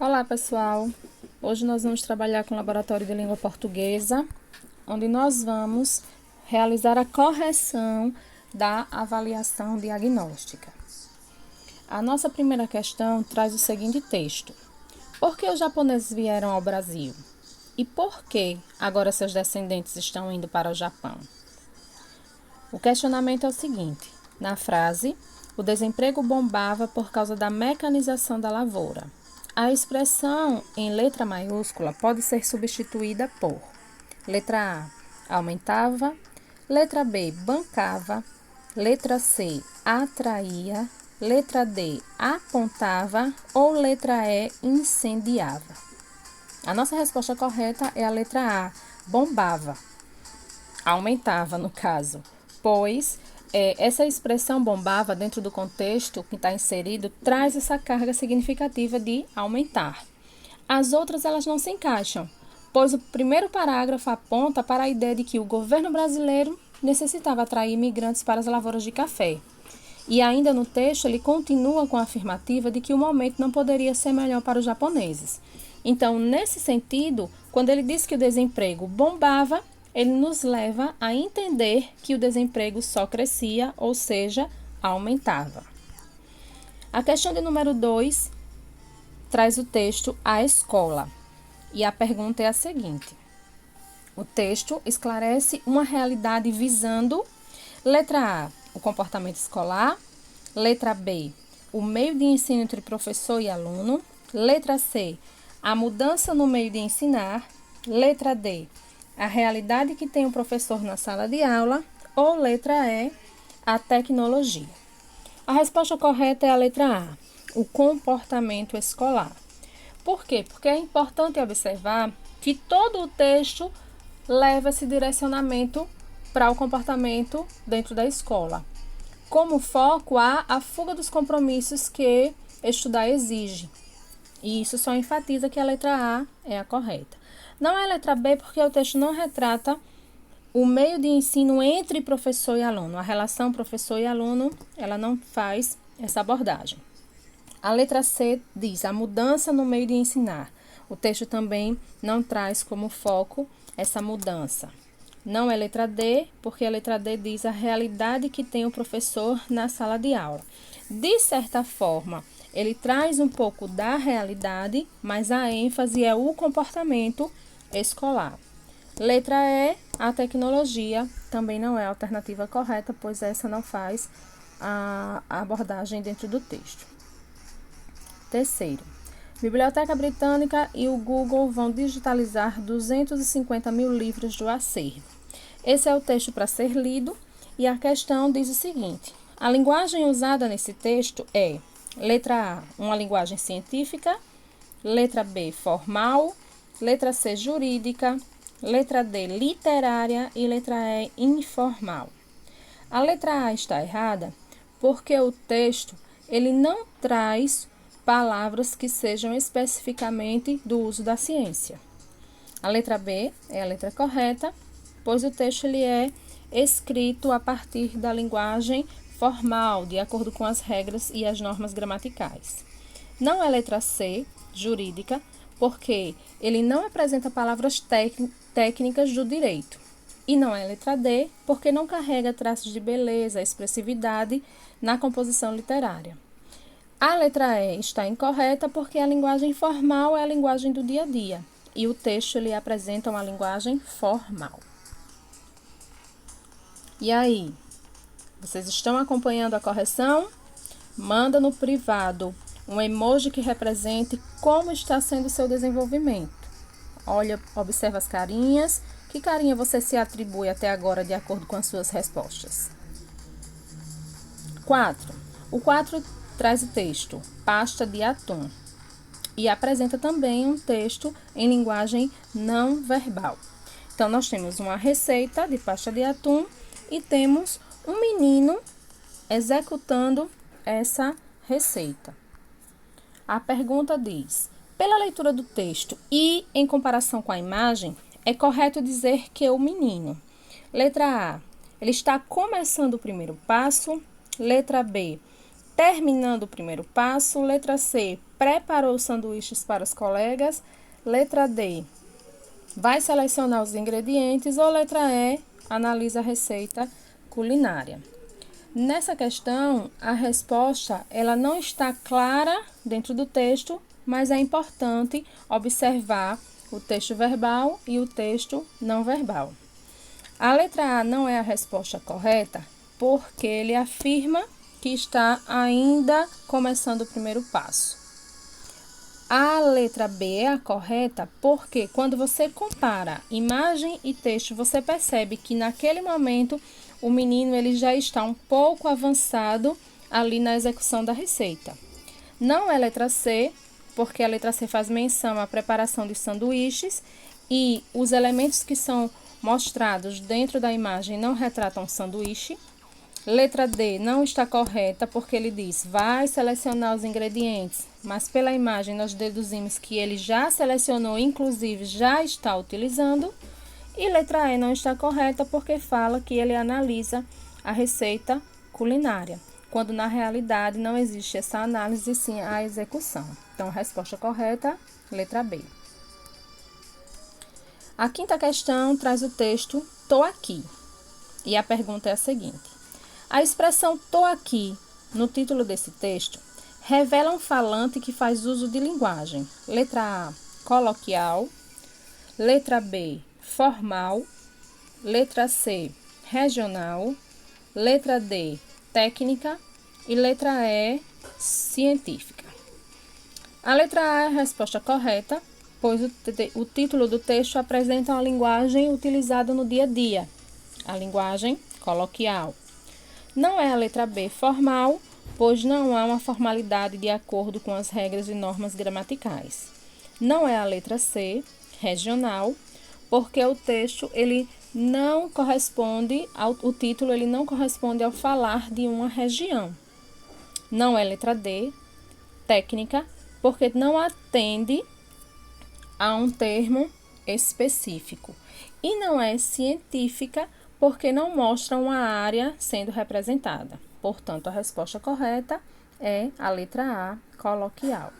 Olá, pessoal! Hoje nós vamos trabalhar com o Laboratório de Língua Portuguesa, onde nós vamos realizar a correção da avaliação diagnóstica. A nossa primeira questão traz o seguinte texto: por que os japoneses vieram ao Brasil? E por que agora seus descendentes estão indo para o Japão? O questionamento é o seguinte: na frase, o desemprego bombava por causa da mecanização da lavoura. A expressão em letra maiúscula pode ser substituída por letra A, aumentava, letra B, bancava, letra C, atraía, letra D, apontava ou letra E, incendiava. A nossa resposta correta é a letra A, bombava, aumentava no caso, pois essa expressão bombava dentro do contexto que está inserido traz essa carga significativa de aumentar. As outras elas não se encaixam, pois o primeiro parágrafo aponta para a ideia de que o governo brasileiro necessitava atrair imigrantes para as lavouras de café. E ainda no texto ele continua com a afirmativa de que o momento não poderia ser melhor para os japoneses. Então, nesse sentido, quando ele diz que o desemprego bombava, ele nos leva a entender que o desemprego só crescia, ou seja, aumentava. A questão de número 2 traz o texto A Escola. E a pergunta é a seguinte: o texto esclarece uma realidade visando, letra A, o comportamento escolar, letra B, o meio de ensino entre professor e aluno, letra C, a mudança no meio de ensinar, letra D, a realidade que tem o professor na sala de aula, ou letra E, a tecnologia. A resposta correta é a letra A, o comportamento escolar. Por quê? Porque é importante observar que todo o texto leva esse direcionamento para o comportamento dentro da escola. Como foco há a fuga dos compromissos que estudar exige. E isso só enfatiza que a letra A é a correta. Não é a letra B porque o texto não retrata o meio de ensino entre professor e aluno. A relação professor e aluno, ela não faz essa abordagem. A letra C diz a mudança no meio de ensinar. O texto também não traz como foco essa mudança. Não é letra D, porque a letra D diz a realidade que tem o professor na sala de aula. De certa forma, ele traz um pouco da realidade, mas a ênfase é o comportamento escolar. Letra E, a tecnologia, também não é a alternativa correta, pois essa não faz a abordagem dentro do texto. Terceiro, Biblioteca Britânica e o Google vão digitalizar 250 mil livros do acervo. Esse é o texto para ser lido e a questão diz o seguinte: a linguagem usada nesse texto é letra A, uma linguagem científica, letra B, formal, letra C, jurídica, letra D, literária e letra E, informal. A letra A está errada porque o texto ele não traz palavras que sejam especificamente do uso da ciência. A letra B é a letra correta, pois o texto ele é escrito a partir da linguagem formal, de acordo com as regras e as normas gramaticais. Não é a letra C, jurídica, porque ele não apresenta palavras técnicas do direito. E não é a letra D, porque não carrega traços de beleza, expressividade na composição literária. A letra E está incorreta porque a linguagem formal é a linguagem do dia a dia e o texto ele apresenta uma linguagem formal. E aí, vocês estão acompanhando a correção? Manda no privado um emoji que represente como está sendo o seu desenvolvimento. Olha, observa as carinhas. Que carinha você se atribui até agora de acordo com as suas respostas? 4. O 4 traz o texto pasta de atum e apresenta também um texto em linguagem não verbal. Então, nós temos uma receita de pasta de atum e temos um menino executando essa receita. A pergunta diz: pela leitura do texto e em comparação com a imagem, é correto dizer que o menino, letra A, ele está começando o primeiro passo, letra B, terminando o primeiro passo. Letra C, preparou sanduíches para os colegas. Letra D, vai selecionar os ingredientes. Ou letra E, analisa a receita culinária. Nessa questão, a resposta ela não está clara dentro do texto, mas é importante observar o texto verbal e o texto não verbal. A letra A não é a resposta correta, porque ele afirma que está ainda começando o primeiro passo. A letra B é a correta porque quando você compara imagem e texto, você percebe que naquele momento o menino ele já está um pouco avançado ali na execução da receita. Não é letra C, porque a letra C faz menção à preparação de sanduíches e os elementos que são mostrados dentro da imagem não retratam sanduíche. Letra D não está correta porque ele diz, vai selecionar os ingredientes, mas pela imagem nós deduzimos que ele já selecionou, inclusive já está utilizando. E letra E não está correta porque fala que ele analisa a receita culinária, quando na realidade não existe essa análise, sim a execução. Então, a resposta correta, letra B. A quinta questão traz o texto tô aqui. E a pergunta é a seguinte. A expressão tô aqui, no título desse texto, revela um falante que faz uso de linguagem. Letra A, coloquial. Letra B, formal. Letra C, regional. Letra D, técnica. E letra E, científica. A letra A é a resposta correta, pois o título do texto apresenta uma linguagem utilizada no dia a dia, a linguagem coloquial. Não é a letra B, formal, pois não há uma formalidade de acordo com as regras e normas gramaticais. Não é a letra C, regional, porque o texto ele não corresponde o título ele não corresponde ao falar de uma região. Não é letra D, técnica, porque não atende a um termo específico. E não é científica, porque não mostra uma área sendo representada. Portanto, a resposta correta é a letra A, coloquial.